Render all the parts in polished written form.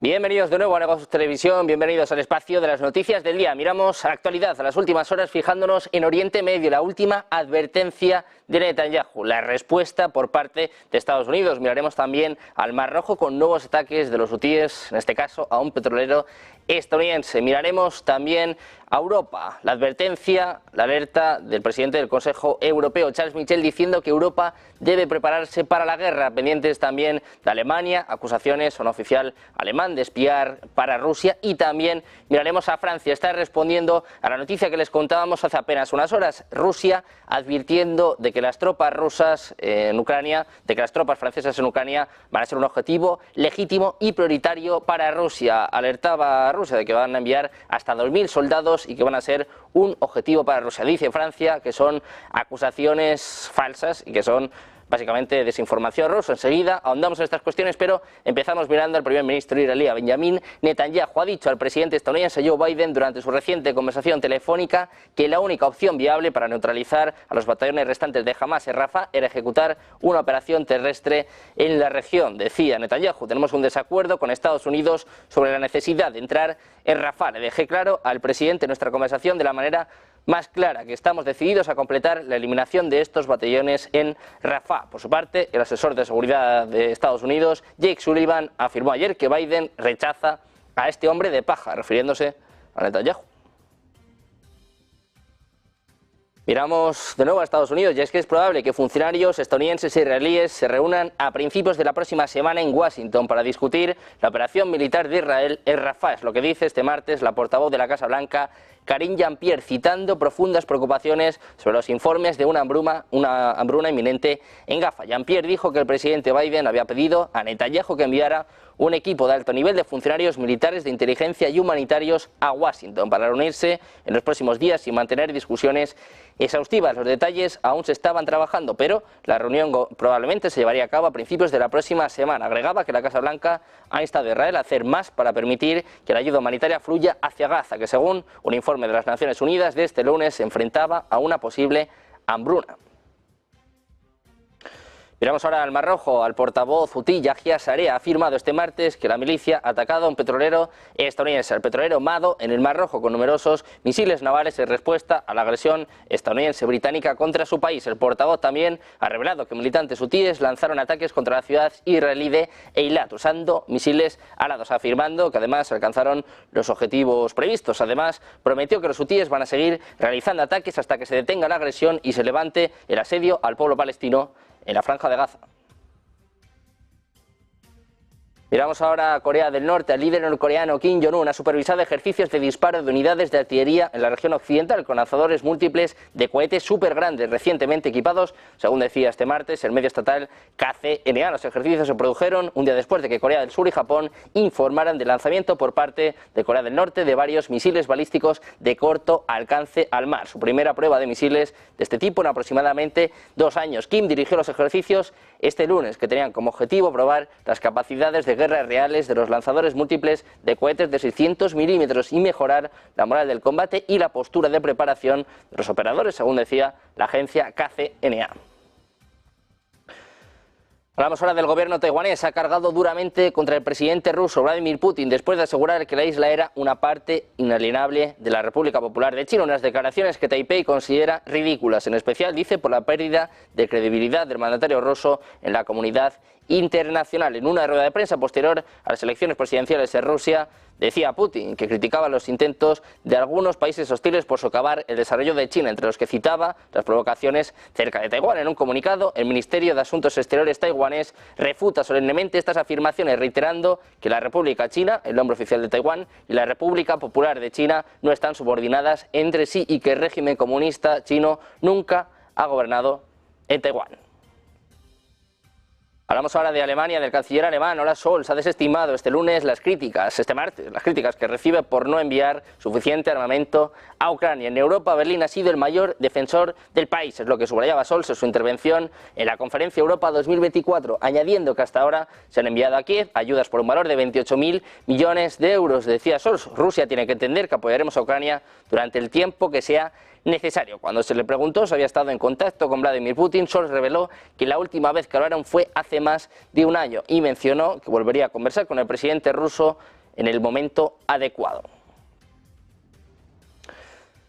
Bienvenidos de nuevo a Negocios Televisión, bienvenidos al espacio de las noticias del día. Miramos a la actualidad, a las últimas horas, fijándonos en Oriente Medio, la última advertencia de Netanyahu, la respuesta por parte de Estados Unidos. Miraremos también al Mar Rojo con nuevos ataques de los hutíes, en este caso a un petrolero estadounidense. Miraremos también a Europa, la advertencia, la alerta del presidente del Consejo Europeo, Charles Michel, diciendo que Europa debe prepararse para la guerra. Pendientes también de Alemania, acusaciones a un oficial alemán de espiar para Rusia, y también miraremos a Francia. Está respondiendo a la noticia que les contábamos hace apenas unas horas. Rusia advirtiendo de que las tropas rusas en Ucrania, de que las tropas francesas en Ucrania van a ser un objetivo legítimo y prioritario para Rusia. Alertaba a Rusia de que van a enviar hasta 2.000 soldados y que van a ser un objetivo para Rusia. Dice Francia que son acusaciones falsas y que son básicamente desinformación rusa. Enseguida ahondamos en estas cuestiones, pero empezamos mirando al primer ministro israelí, Benjamin Netanyahu. Ha dicho al presidente estadounidense Joe Biden durante su reciente conversación telefónica que la única opción viable para neutralizar a los batallones restantes de Hamas en Rafah era ejecutar una operación terrestre en la región. Decía Netanyahu: tenemos un desacuerdo con Estados Unidos sobre la necesidad de entrar en Rafah. Le dejé claro al presidente en nuestra conversación de la manera más clara que estamos decididos a completar la eliminación de estos batallones en Rafah. Por su parte, el asesor de seguridad de Estados Unidos, Jake Sullivan, afirmó ayer que Biden rechaza a este hombre de paja, refiriéndose a Netanyahu. Miramos de nuevo a Estados Unidos, y es que es probable que funcionarios estadounidenses e israelíes se reúnan a principios de la próxima semana en Washington para discutir la operación militar de Israel en Rafah. Es lo que dice este martes la portavoz de la Casa Blanca, Karine Jean-Pierre, citando profundas preocupaciones sobre los informes de una hambruna inminente en Gaza. Jean-Pierre dijo que el presidente Biden había pedido a Netanyahu que enviara un equipo de alto nivel de funcionarios militares, de inteligencia y humanitarios a Washington para reunirse en los próximos días y mantener discusiones exhaustivas. Los detalles aún se estaban trabajando, pero la reunión probablemente se llevaría a cabo a principios de la próxima semana. Agregaba que la Casa Blanca ha instado a Israel a hacer más para permitir que la ayuda humanitaria fluya hacia Gaza, que según un informe de las Naciones Unidas de este lunes se enfrentaba a una posible hambruna. Miramos ahora al Mar Rojo. Al portavoz hutí Yahya Saree ha afirmado este martes que la milicia ha atacado a un petrolero estadounidense, el petrolero Mado, en el Mar Rojo, con numerosos misiles navales en respuesta a la agresión estadounidense-británica contra su país. El portavoz también ha revelado que militantes hutíes lanzaron ataques contra la ciudad israelí de Eilat usando misiles alados, afirmando que además alcanzaron los objetivos previstos. Además, prometió que los hutíes van a seguir realizando ataques hasta que se detenga la agresión y se levante el asedio al pueblo palestino en la Franja de Gaza. Miramos ahora a Corea del Norte. El líder norcoreano Kim Jong-un ha supervisado ejercicios de disparo de unidades de artillería en la región occidental con lanzadores múltiples de cohetes súper grandes recientemente equipados, según decía este martes el medio estatal KCNA. Los ejercicios se produjeron un día después de que Corea del Sur y Japón informaran del lanzamiento por parte de Corea del Norte de varios misiles balísticos de corto alcance al mar, su primera prueba de misiles de este tipo en aproximadamente 2 años. Kim dirigió los ejercicios este lunes, que tenían como objetivo probar las capacidades de guerras reales de los lanzadores múltiples de cohetes de 600 milímetros y mejorar la moral del combate y la postura de preparación de los operadores, según decía la agencia KCNA. Hablamos ahora del gobierno taiwanés. Ha cargado duramente contra el presidente ruso Vladimir Putin después de asegurar que la isla era una parte inalienable de la República Popular de China, unas declaraciones que Taipei considera ridículas, en especial, dice, por la pérdida de credibilidad del mandatario ruso en la comunidad internacional. En una rueda de prensa posterior a las elecciones presidenciales de Rusia, decía Putin que criticaba los intentos de algunos países hostiles por socavar el desarrollo de China, entre los que citaba las provocaciones cerca de Taiwán. En un comunicado, el Ministerio de Asuntos Exteriores taiwanés refuta solemnemente estas afirmaciones, reiterando que la República China, el nombre oficial de Taiwán, y la República Popular de China no están subordinadas entre sí y que el régimen comunista chino nunca ha gobernado en Taiwán. Hablamos ahora de Alemania, del canciller alemán Olaf Scholz. Ha desestimado este lunes este martes, las críticas que recibe por no enviar suficiente armamento a Ucrania. En Europa, Berlín ha sido el mayor defensor del país, es lo que subrayaba Scholz en su intervención en la Conferencia Europa 2024, añadiendo que hasta ahora se han enviado a Kiev ayudas por un valor de 28.000 millones de euros. Decía Scholz, Rusia tiene que entender que apoyaremos a Ucrania durante el tiempo que sea necesario. Cuando se le preguntó si había estado en contacto con Vladimir Putin, Scholz reveló que la última vez que hablaron fue hace más de un año y mencionó que volvería a conversar con el presidente ruso en el momento adecuado.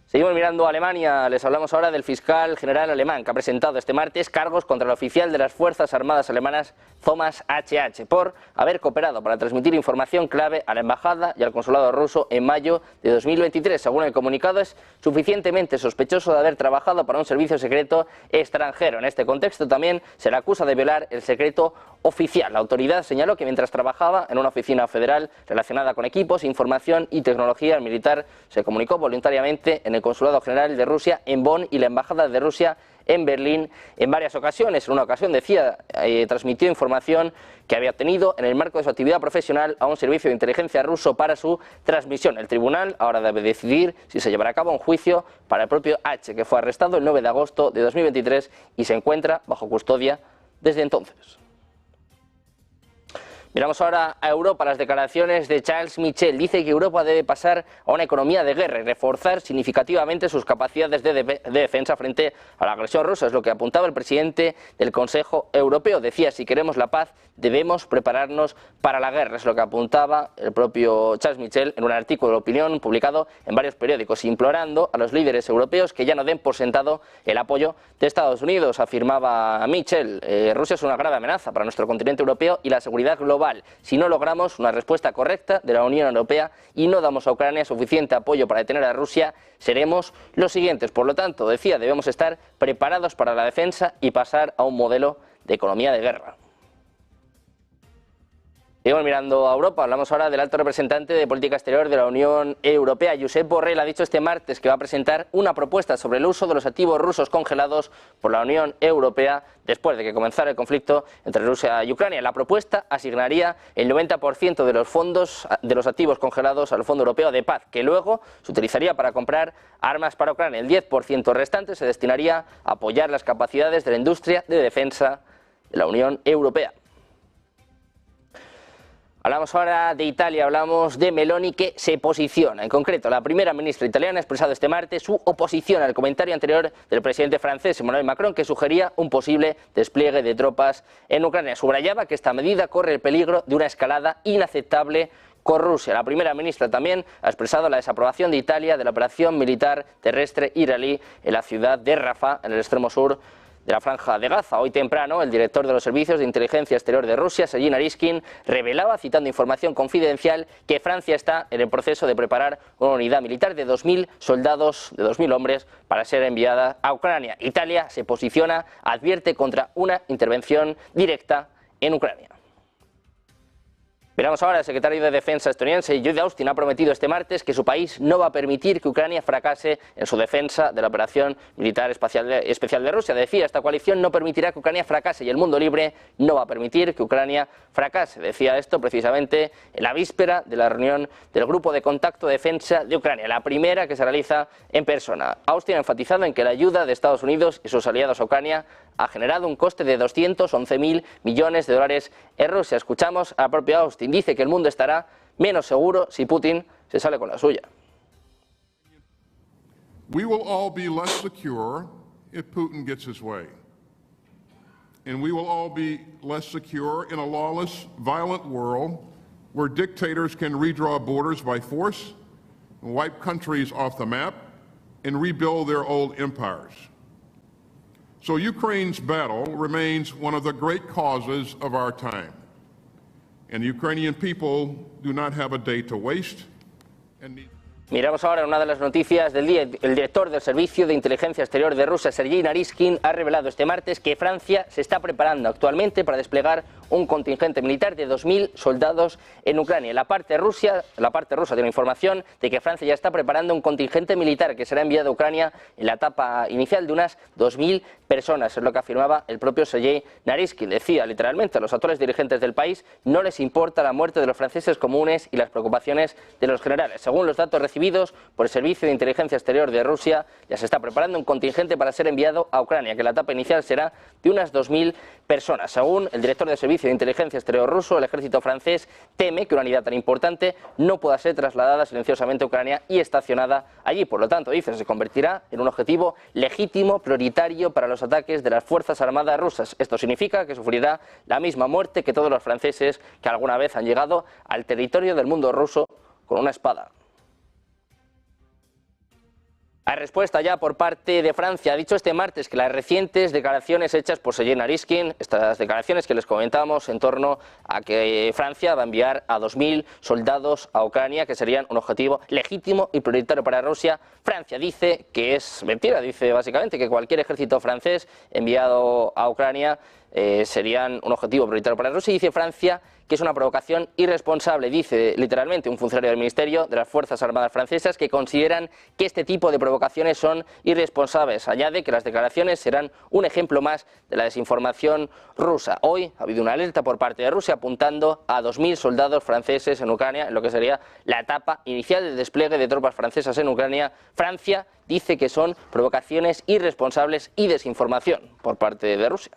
Seguimos mirando a Alemania, les hablamos ahora del fiscal general alemán que ha presentado este martes cargos contra el oficial de las Fuerzas Armadas alemanas Thomas H.H. por haber cooperado para transmitir información clave a la embajada y al consulado ruso en mayo de 2023. Según el comunicado, es suficientemente sospechoso de haber trabajado para un servicio secreto extranjero. En este contexto también se le acusa de violar el secreto oficial. La autoridad señaló que mientras trabajaba en una oficina federal relacionada con equipos, información y tecnología, el militar se comunicó voluntariamente en el Consulado General de Rusia en Bonn y la Embajada de Rusia en Berlín en varias ocasiones. En una ocasión, decía, transmitió información que había obtenido en el marco de su actividad profesional a un servicio de inteligencia ruso para su transmisión. El tribunal ahora debe decidir si se llevará a cabo un juicio para el propio H, que fue arrestado el 9 de agosto de 2023 y se encuentra bajo custodia desde entonces. Miramos ahora a Europa, las declaraciones de Charles Michel. Dice que Europa debe pasar a una economía de guerra y reforzar significativamente sus capacidades de defensa frente a la agresión rusa. Es lo que apuntaba el presidente del Consejo Europeo. Decía, si queremos la paz, debemos prepararnos para la guerra. Es lo que apuntaba el propio Charles Michel en un artículo de opinión publicado en varios periódicos, implorando a los líderes europeos que ya no den por sentado el apoyo de Estados Unidos. Afirmaba Michel, Rusia es una grave amenaza para nuestro continente europeo y la seguridad global. Si no logramos una respuesta correcta de la Unión Europea y no damos a Ucrania suficiente apoyo para detener a Rusia, seremos los siguientes. Por lo tanto, decía, debemos estar preparados para la defensa y pasar a un modelo de economía de guerra. Seguimos mirando a Europa, hablamos ahora del alto representante de política exterior de la Unión Europea. Josep Borrell ha dicho este martes que va a presentar una propuesta sobre el uso de los activos rusos congelados por la Unión Europea después de que comenzara el conflicto entre Rusia y Ucrania. La propuesta asignaría el 90% de los fondos de los activos congelados al Fondo Europeo de Paz, que luego se utilizaría para comprar armas para Ucrania. El 10% restante se destinaría a apoyar las capacidades de la industria de defensa de la Unión Europea. Hablamos ahora de Italia, hablamos de Meloni, que se posiciona. En concreto, la primera ministra italiana ha expresado este martes su oposición al comentario anterior del presidente francés Emmanuel Macron, que sugería un posible despliegue de tropas en Ucrania. Subrayaba que esta medida corre el peligro de una escalada inaceptable con Rusia. La primera ministra también ha expresado la desaprobación de Italia de la operación militar terrestre iraní en la ciudad de Rafah, en el extremo sur de la Franja de Gaza. Hoy temprano, el director de los servicios de inteligencia exterior de Rusia, Sergei Naryshkin, revelaba, citando información confidencial, que Francia está en el proceso de preparar una unidad militar de 2.000 soldados, de 2.000 hombres, para ser enviada a Ucrania. Italia se posiciona, advierte contra una intervención directa en Ucrania. Veremos ahora, el secretario de Defensa estadounidense, Lloyd Austin, ha prometido este martes que su país no va a permitir que Ucrania fracase en su defensa de la operación militar especial de Rusia. Decía, esta coalición no permitirá que Ucrania fracase y el mundo libre no va a permitir que Ucrania fracase. Decía esto precisamente en la víspera de la reunión del Grupo de Contacto de Defensa de Ucrania, la primera que se realiza en persona. Austin ha enfatizado en que la ayuda de Estados Unidos y sus aliados a Ucrania ha generado un coste de 211.000 millones de dólares en Rusia. Escuchamos al propio Austin. Dice que el mundo estará menos seguro si Putin se sale con la suya. We will all be less secure if Putin gets his way. And we will all be less secure in a lawless, violent world where dictators can redraw borders by force, wipe countries off the map, and rebuild their old empires. So Ukraine's battle remains one of the great causes of our time. And the Ukrainian people do not have a day to waste and need... Miramos ahora una de las noticias del día. El director del Servicio de Inteligencia Exterior de Rusia, Sergei Naryshkin, ha revelado este martes que Francia se está preparando actualmente para desplegar un contingente militar de 2.000 soldados en Ucrania. La parte rusa tiene información de que Francia ya está preparando un contingente militar que será enviado a Ucrania en la etapa inicial de unas 2.000 personas. Es lo que afirmaba el propio Sergei Naryshkin. Decía literalmente, a los actuales dirigentes del país no les importa la muerte de los franceses comunes y las preocupaciones de los generales. Según los datos recibidos por el Servicio de Inteligencia Exterior de Rusia, ya se está preparando un contingente para ser enviado a Ucrania, que la etapa inicial será de unas 2.000 personas. Según el director del Servicio servicio de inteligencia exterior ruso, el ejército francés teme que una unidad tan importante no pueda ser trasladada silenciosamente a Ucrania y estacionada allí. Por lo tanto, dice, se convertirá en un objetivo legítimo, prioritario para los ataques de las Fuerzas Armadas rusas. Esto significa que sufrirá la misma muerte que todos los franceses que alguna vez han llegado al territorio del mundo ruso con una espada. Hay respuesta ya por parte de Francia. Ha dicho este martes que las recientes declaraciones hechas por Sergei Naryshkin, estas declaraciones que les comentábamos en torno a que Francia va a enviar a 2000 soldados a Ucrania, que serían un objetivo legítimo y prioritario para Rusia. Francia dice que es mentira, dice básicamente que cualquier ejército francés enviado a Ucrania serían un objetivo prioritario para Rusia, y dice Francia que es una provocación irresponsable. Dice literalmente un funcionario del Ministerio de las Fuerzas Armadas francesas que consideran que este tipo de provocaciones son irresponsables. Añade que las declaraciones serán un ejemplo más de la desinformación rusa. Hoy ha habido una alerta por parte de Rusia apuntando a 2000 soldados franceses en Ucrania, en lo que sería la etapa inicial del despliegue de tropas francesas en Ucrania. Francia dice que son provocaciones irresponsables y desinformación por parte de Rusia.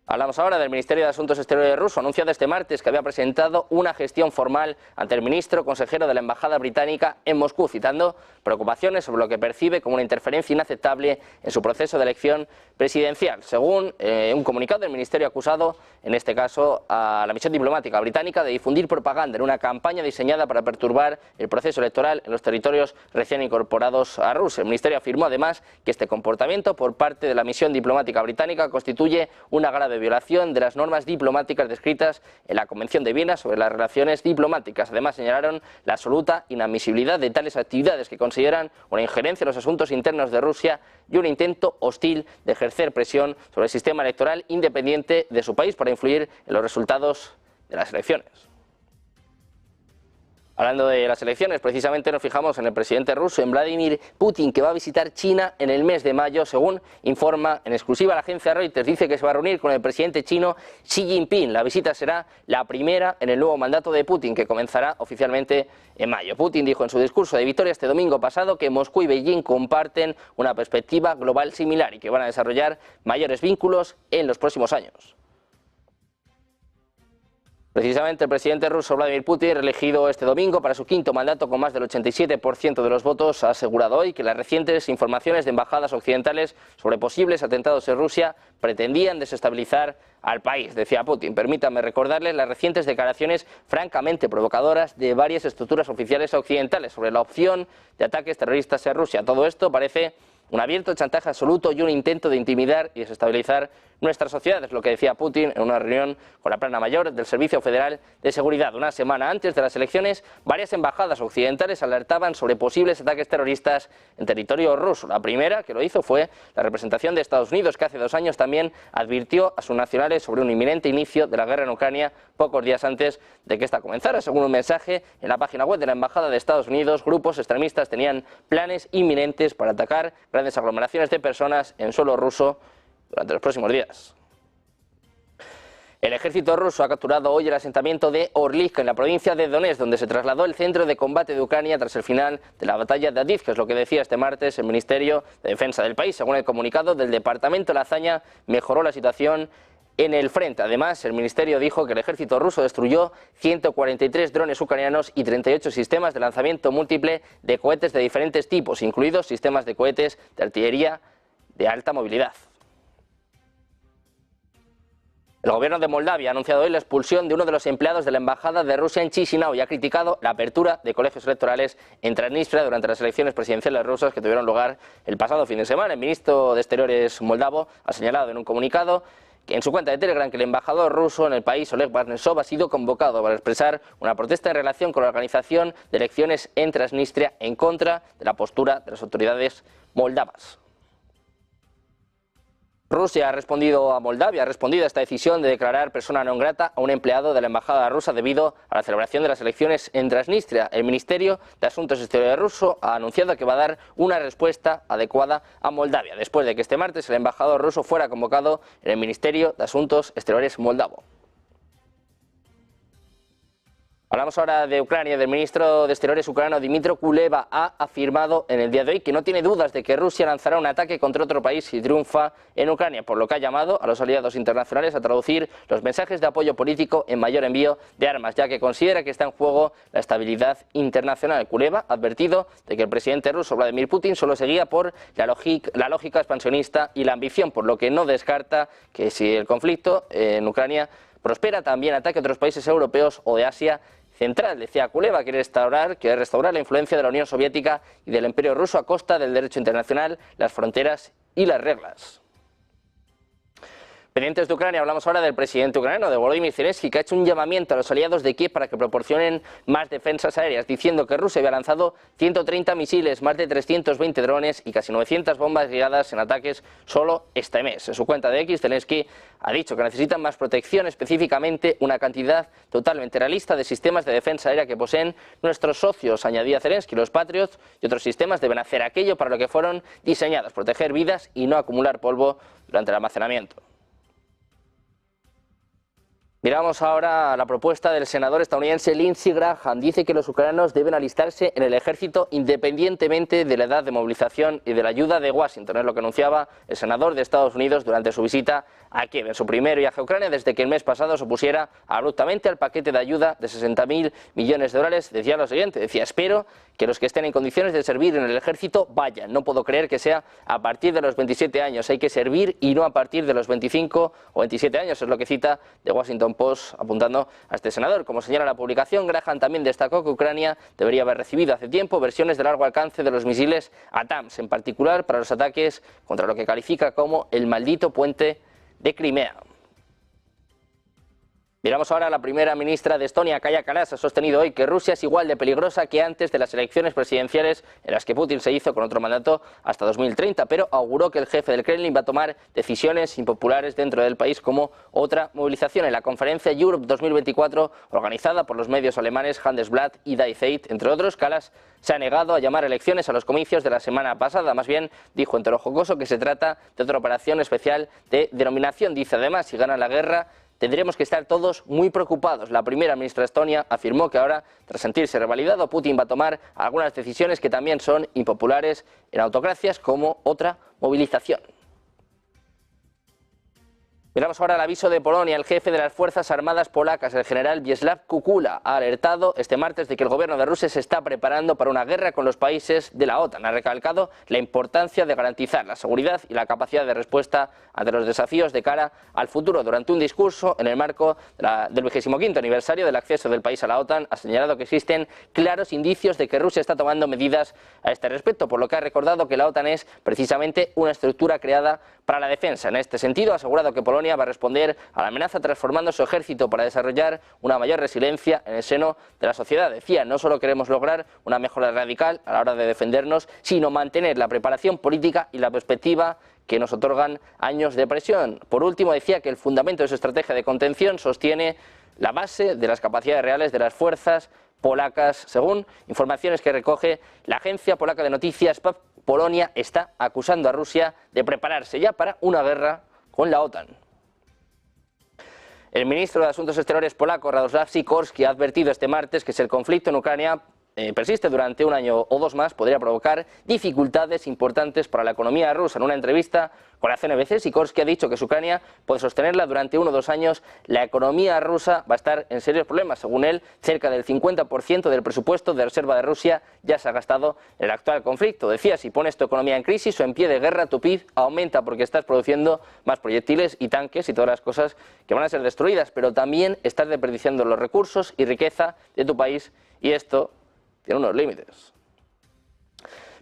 Hablamos ahora del Ministerio de Asuntos Exteriores ruso. Ha anunciado este martes que había presentado una gestión formal ante el ministro consejero de la Embajada Británica en Moscú, citando preocupaciones sobre lo que percibe como una interferencia inaceptable en su proceso de elección presidencial. Según un comunicado del Ministerio, acusado, en este caso, a la misión diplomática británica de difundir propaganda en una campaña diseñada para perturbar el proceso electoral en los territorios recién incorporados a Rusia. El Ministerio afirmó además que este comportamiento por parte de la misión diplomática británica constituye una grave violación de las normas diplomáticas descritas en la Convención de Viena sobre las relaciones diplomáticas. Además, señalaron la absoluta inadmisibilidad de tales actividades que consideran una injerencia en los asuntos internos de Rusia y un intento hostil de ejercer presión sobre el sistema electoral independiente de su país para influir en los resultados de las elecciones. Hablando de las elecciones, precisamente nos fijamos en el presidente ruso, en Vladimir Putin, que va a visitar China en el mes de mayo, según informa en exclusiva la agencia Reuters. Dice que se va a reunir con el presidente chino Xi Jinping. La visita será la primera en el nuevo mandato de Putin, que comenzará oficialmente en mayo. Putin dijo en su discurso de victoria este domingo pasado que Moscú y Beijing comparten una perspectiva global similar y que van a desarrollar mayores vínculos en los próximos años. Precisamente el presidente ruso Vladimir Putin, reelegido este domingo para su quinto mandato con más del 87% de los votos, ha asegurado hoy que las recientes informaciones de embajadas occidentales sobre posibles atentados en Rusia pretendían desestabilizar al país. Decía Putin: permítanme recordarles las recientes declaraciones francamente provocadoras de varias estructuras oficiales occidentales sobre la opción de ataques terroristas en Rusia. Todo esto parece un abierto chantaje absoluto y un intento de intimidar y desestabilizar nuestra sociedad, es lo que decía Putin en una reunión con la plana mayor del Servicio Federal de Seguridad. Una semana antes de las elecciones, varias embajadas occidentales alertaban sobre posibles ataques terroristas en territorio ruso. La primera que lo hizo fue la representación de Estados Unidos, que hace 2 años también advirtió a sus nacionales sobre un inminente inicio de la guerra en Ucrania pocos días antes de que esta comenzara. Según un mensaje en la página web de la Embajada de Estados Unidos, grupos extremistas tenían planes inminentes para atacar grandes aglomeraciones de personas en suelo ruso durante los próximos días. El ejército ruso ha capturado hoy el asentamiento de Orlivka en la provincia de Donetsk, donde se trasladó el centro de combate de Ucrania tras el final de la batalla de Avdiivka, es lo que decía este martes el Ministerio de Defensa del país. Según el comunicado del departamento, la hazaña mejoró la situación en el frente. Además, el ministerio dijo que el ejército ruso destruyó 143 drones ucranianos y 38 sistemas de lanzamiento múltiple de cohetes de diferentes tipos, incluidos sistemas de cohetes de artillería de alta movilidad. El gobierno de Moldavia ha anunciado hoy la expulsión de uno de los empleados de la embajada de Rusia en Chisinau y ha criticado la apertura de colegios electorales en Transnistria durante las elecciones presidenciales rusas que tuvieron lugar el pasado fin de semana. El ministro de Exteriores moldavo ha señalado en un comunicado que en su cuenta de Telegram que el embajador ruso en el país, Oleg Barnesov, ha sido convocado para expresar una protesta en relación con la organización de elecciones en Transnistria en contra de la postura de las autoridades moldavas. Rusia ha respondido a Moldavia, ha respondido a esta decisión de declarar persona non grata a un empleado de la embajada rusa debido a la celebración de las elecciones en Transnistria. El Ministerio de Asuntos Exteriores ruso ha anunciado que va a dar una respuesta adecuada a Moldavia, después de que este martes el embajador ruso fuera convocado en el Ministerio de Asuntos Exteriores moldavo. Hablamos ahora de Ucrania. Del ministro de Exteriores ucraniano Dmytro Kuleba ha afirmado en el día de hoy que no tiene dudas de que Rusia lanzará un ataque contra otro país si triunfa en Ucrania, por lo que ha llamado a los aliados internacionales a traducir los mensajes de apoyo político en mayor envío de armas, ya que considera que está en juego la estabilidad internacional. Kuleba ha advertido de que el presidente ruso Vladimir Putin solo seguía por la lógica expansionista y la ambición, por lo que no descarta que si el conflicto en Ucrania prospera, también ataque a otros países europeos o de Asia Central. Decía Kuleba, quiere restaurar la influencia de la Unión Soviética y del Imperio Ruso a costa del derecho internacional, las fronteras y las reglas. Pendientes de Ucrania, hablamos ahora del presidente ucraniano, de Volodymyr Zelensky, que ha hecho un llamamiento a los aliados de Kiev para que proporcionen más defensas aéreas, diciendo que Rusia había lanzado 130 misiles, más de 320 drones y casi 900 bombas guiadas en ataques solo este mes. En su cuenta de X, Zelensky ha dicho que necesitan más protección, específicamente una cantidad totalmente realista de sistemas de defensa aérea que poseen nuestros socios. Añadía Zelensky, los Patriots y otros sistemas deben hacer aquello para lo que fueron diseñados, proteger vidas y no acumular polvo durante el almacenamiento. Miramos ahora la propuesta del senador estadounidense Lindsey Graham. Dice que los ucranianos deben alistarse en el ejército independientemente de la edad de movilización y de la ayuda de Washington. Es lo que anunciaba el senador de Estados Unidos durante su visita a Kiev, en su primer viaje a Ucrania, desde que el mes pasado se opusiera abruptamente al paquete de ayuda de 60.000 millones de dólares. Decía lo siguiente, decía: espero que los que estén en condiciones de servir en el ejército vayan. No puedo creer que sea a partir de los 27 años. Hay que servir y no a partir de los 25 o 27 años. Es lo que cita The Washington Post apuntando a este senador. Como señala la publicación, Graham también destacó que Ucrania debería haber recibido hace tiempo versiones de largo alcance de los misiles ATACMS, en particular para los ataques contra lo que califica como el maldito puente de Crimea. Miramos ahora a la primera ministra de Estonia, Kaja Kallas. Ha sostenido hoy que Rusia es igual de peligrosa que antes de las elecciones presidenciales en las que Putin se hizo con otro mandato hasta 2030, pero auguró que el jefe del Kremlin va a tomar decisiones impopulares dentro del país, como otra movilización en la conferencia Europe 2024 organizada por los medios alemanes Handelsblatt y Die Zeit, entre otros. Kallas se ha negado a llamar elecciones a los comicios de la semana pasada. Más bien dijo en tono jocoso que se trata de otra operación especial de denominación. Dice además, si gana la guerra tendremos que estar todos muy preocupados. La primera ministra de Estonia afirmó que ahora, tras sentirse revalidado, Putin va a tomar algunas decisiones que también son impopulares en autocracias, como otra movilización. Miramos ahora el aviso de Polonia. El jefe de las Fuerzas Armadas polacas, el general Wiesław Kukula, ha alertado este martes de que el gobierno de Rusia se está preparando para una guerra con los países de la OTAN. Ha recalcado la importancia de garantizar la seguridad y la capacidad de respuesta ante los desafíos de cara al futuro. Durante un discurso en el marco del 25º aniversario del acceso del país a la OTAN, ha señalado que existen claros indicios de que Rusia está tomando medidas a este respecto, por lo que ha recordado que la OTAN es precisamente una estructura creada para la defensa. En este sentido, ha asegurado que Polonia va a responder a la amenaza transformando su ejército para desarrollar una mayor resiliencia en el seno de la sociedad. Decía, no solo queremos lograr una mejora radical a la hora de defendernos, sino mantener la preparación política y la perspectiva que nos otorgan años de presión. Por último, decía que el fundamento de su estrategia de contención sostiene la base de las capacidades reales de las fuerzas polacas. Según informaciones que recoge la agencia polaca de noticias, Polonia está acusando a Rusia de prepararse ya para una guerra con la OTAN. El ministro de Asuntos Exteriores polaco, Radosław Sikorski, ha advertido este martes que si el conflicto en Ucrania persiste durante un año o dos más, podría provocar dificultades importantes para la economía rusa. En una entrevista con la CNBC, Sikorski ha dicho que si Ucrania puede sostenerla durante 1 o 2 años, la economía rusa va a estar en serios problemas. Según él, cerca del 50% del presupuesto de reserva de Rusia ya se ha gastado en el actual conflicto. Decía, si pones tu economía en crisis o en pie de guerra, tu PIB aumenta porque estás produciendo más proyectiles y tanques y todas las cosas que van a ser destruidas, pero también estás desperdiciando los recursos y riqueza de tu país, y esto tiene unos límites.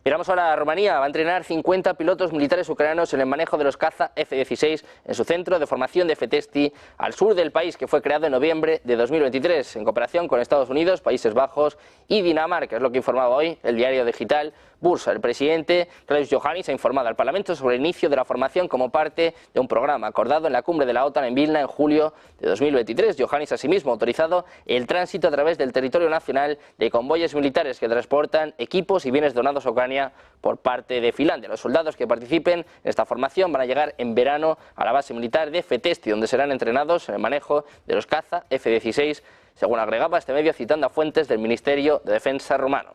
Miramos ahora a Rumanía. Va a entrenar 50 pilotos militares ucranianos en el manejo de los caza F-16 en su centro de formación de Fetesti, al sur del país, que fue creado en noviembre de 2023, en cooperación con Estados Unidos, Países Bajos y Dinamarca. Es lo que informaba hoy el diario digital Bursa. El presidente Klaus Iohannis ha informado al Parlamento sobre el inicio de la formación como parte de un programa acordado en la cumbre de la OTAN en Vilna en julio de 2023. Iohannis asimismo ha autorizado el tránsito a través del territorio nacional de convoyes militares que transportan equipos y bienes donados a Ucrania Lituania por parte de Finlandia. Los soldados que participen en esta formación van a llegar en verano a la base militar de Fetesti, donde serán entrenados en el manejo de los caza F-16, según agregaba este medio citando a fuentes del Ministerio de Defensa rumano.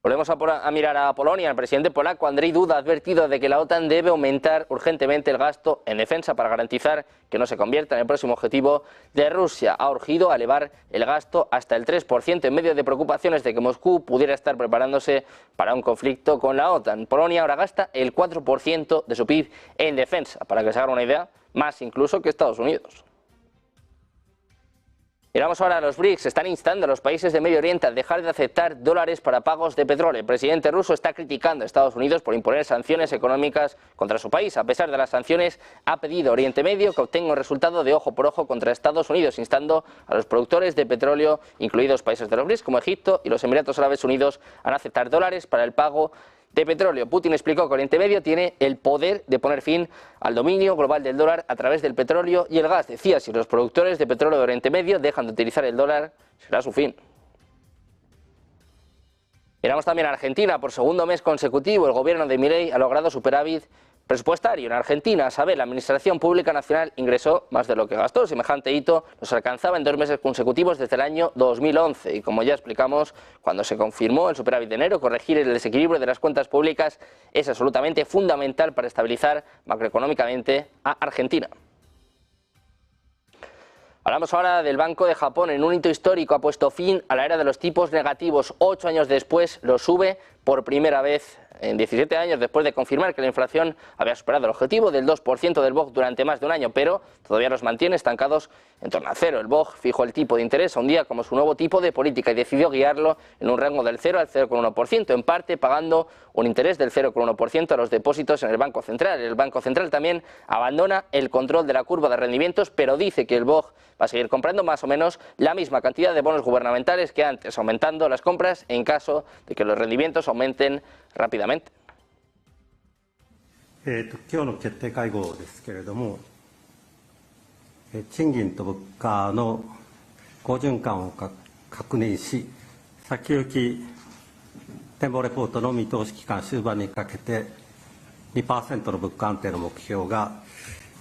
Volvemos a mirar a Polonia. El presidente polaco Andrzej Duda ha advertido de que la OTAN debe aumentar urgentemente el gasto en defensa para garantizar que no se convierta en el próximo objetivo de Rusia. Ha urgido a elevar el gasto hasta el 3% en medio de preocupaciones de que Moscú pudiera estar preparándose para un conflicto con la OTAN. Polonia ahora gasta el 4% de su PIB en defensa, para que se hagan una idea, más incluso que Estados Unidos. Miramos ahora a los BRICS. Están instando a los países de Medio Oriente a dejar de aceptar dólares para pagos de petróleo. El presidente ruso está criticando a Estados Unidos por imponer sanciones económicas contra su país. A pesar de las sanciones, ha pedido a Oriente Medio que obtenga un resultado de ojo por ojo contra Estados Unidos, instando a los productores de petróleo, incluidos países de los BRICS como Egipto y los Emiratos Árabes Unidos, a aceptar dólares para el pago de petróleo. Putin explicó que Oriente Medio tiene el poder de poner fin al dominio global del dólar a través del petróleo y el gas. Decía, si los productores de petróleo de Oriente Medio dejan de utilizar el dólar, será su fin. Miramos también a Argentina. Por segundo mes consecutivo, el gobierno de Milei ha logrado superávit presupuestario. En Argentina, a saber, la Administración Pública Nacional ingresó más de lo que gastó. Semejante hito nos alcanzaba en 2 meses consecutivos desde el año 2011. Y como ya explicamos, cuando se confirmó el superávit de enero, corregir el desequilibrio de las cuentas públicas es absolutamente fundamental para estabilizar macroeconómicamente a Argentina. Hablamos ahora del Banco de Japón. En un hito histórico ha puesto fin a la era de los tipos negativos. 8 años después lo sube por primera vez en 17 años, después de confirmar que la inflación había superado el objetivo del 2% del BOJ durante más de un año, pero todavía los mantiene estancados en torno a cero. El BOJ fijó el tipo de interés a un día como su nuevo tipo de política y decidió guiarlo en un rango del 0 al 0,1%, en parte pagando un interés del 0,1% a los depósitos en el Banco Central. El Banco Central también abandona el control de la curva de rendimientos, pero dice que el BOJ va a seguir comprando más o menos la misma cantidad de bonos gubernamentales que antes, aumentando las compras en caso de que los rendimientos aumenten rápidamente. 今日の決定会合ですけれども、賃金と物価の好循環を確認し、先行き展望レポートの見通し期間終盤にかけて 2% の物価安定の目標が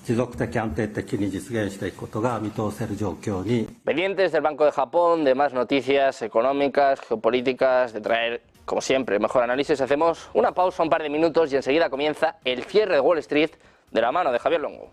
持続的安定的に実現していくことが見通せる状況に。Pendientes del Banco de Japón, de más noticias económicas, geopolíticas, de traer, como siempre, el mejor análisis. Hacemos una pausa, un par de minutos y enseguida comienza el cierre de Wall Street de la mano de Javier Longo.